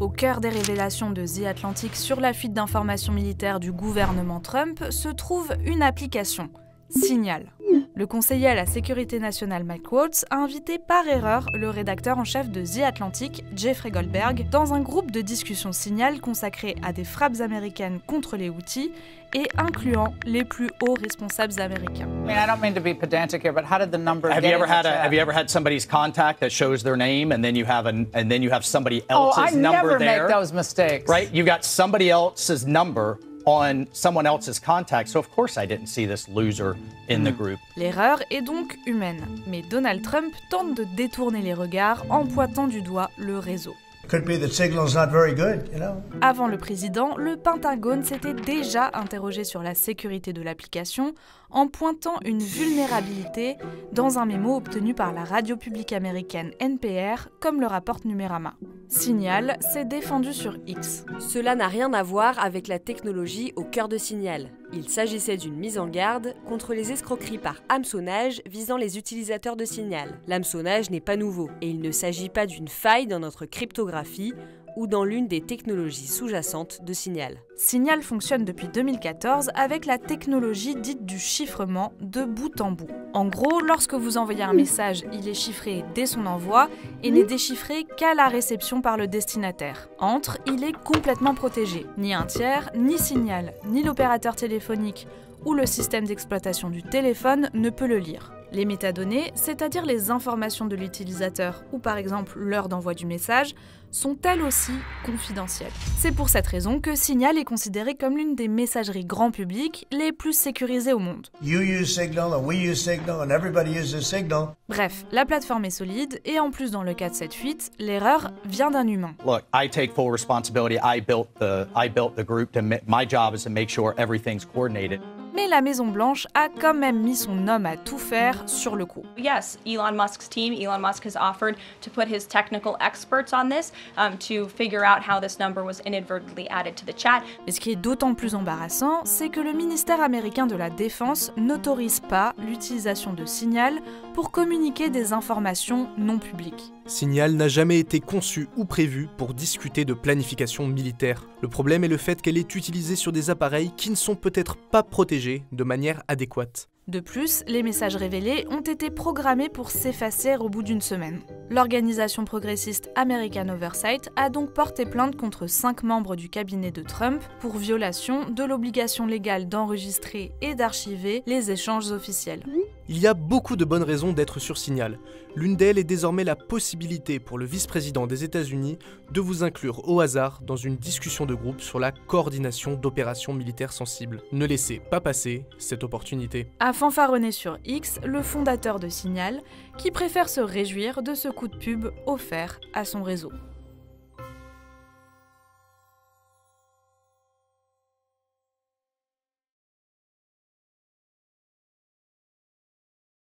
Au cœur des révélations de The Atlantic sur la fuite d'informations militaires du gouvernement Trump se trouve une application, Signal. Le conseiller à la sécurité nationale Mike Waltz a invité par erreur le rédacteur en chef de The Atlantic, Jeffrey Goldberg, dans un groupe de discussion Signal consacré à des frappes américaines contre les Houthis et incluant les plus hauts responsables américains. I mean, I don't mean to be pedantic here, but how did the number Have you ever had somebody's contact that shows their name and then you have somebody else's number there? Oh, I never make those mistakes. Right? You got somebody else's number on someone else's contact. So of course I didn't see this loser in the group. L'erreur est donc humaine, mais Donald Trump tente de détourner les regards en pointant du doigt le réseau. Could be the signal's not very good, you know. Avant le président, le Pentagone s'était déjà interrogé sur la sécurité de l'application en pointant une vulnérabilité dans un mémo obtenu par la radio publique américaine NPR, comme le rapporte Numérama. Signal s'est défendu sur X. Cela n'a rien à voir avec la technologie au cœur de Signal. Il s'agissait d'une mise en garde contre les escroqueries par hameçonnage visant les utilisateurs de Signal. L'hameçonnage n'est pas nouveau et il ne s'agit pas d'une faille dans notre cryptographie ou dans l'une des technologies sous-jacentes de Signal. Signal fonctionne depuis 2014 avec la technologie dite du chiffrement de bout en bout. En gros, lorsque vous envoyez un message, il est chiffré dès son envoi et n'est déchiffré qu'à la réception par le destinataire. Entre, il est complètement protégé. Ni un tiers, ni Signal, ni l'opérateur téléphonique ou le système d'exploitation du téléphone ne peut le lire. Les métadonnées, c'est-à-dire les informations de l'utilisateur ou par exemple l'heure d'envoi du message, sont elles aussi confidentielles. C'est pour cette raison que Signal est considéré comme l'une des messageries grand public les plus sécurisées au monde. You use Signal and we use Signal and everybody uses Signal. Bref, la plateforme est solide et en plus dans le cas de cette fuite, l'erreur vient d'un humain. Look, I take full responsibility. I built the group. My job is to make sure everything's coordinated. Mais la Maison-Blanche a quand même mis son homme à tout faire sur le coup. Yes, Elon Musk's team, Elon Musk has offered to put his technical experts on this to figure out how this number was inadvertently added to the chat. Et ce qui est d'autant plus embarrassant, c'est que le ministère américain de la Défense n'autorise pas l'utilisation de Signal pour communiquer des informations non publiques. Signal n'a jamais été conçu ou prévu pour discuter de planification militaire. Le problème est le fait qu'elle est utilisée sur des appareils qui ne sont peut-être pas protégés de manière adéquate. De plus, les messages révélés ont été programmés pour s'effacer au bout d'une semaine. L'organisation progressiste American Oversight a donc porté plainte contre 5 membres du cabinet de Trump pour violation de l'obligation légale d'enregistrer et d'archiver les échanges officiels. Il y a beaucoup de bonnes raisons d'être sur Signal. L'une d'elles est désormais la possibilité pour le vice-président des États-Unis de vous inclure au hasard dans une discussion de groupe sur la coordination d'opérations militaires sensibles. Ne laissez pas passer cette opportunité. A fanfaronné sur X, le fondateur de Signal, qui préfère se réjouir de ce coup de pub offert à son réseau.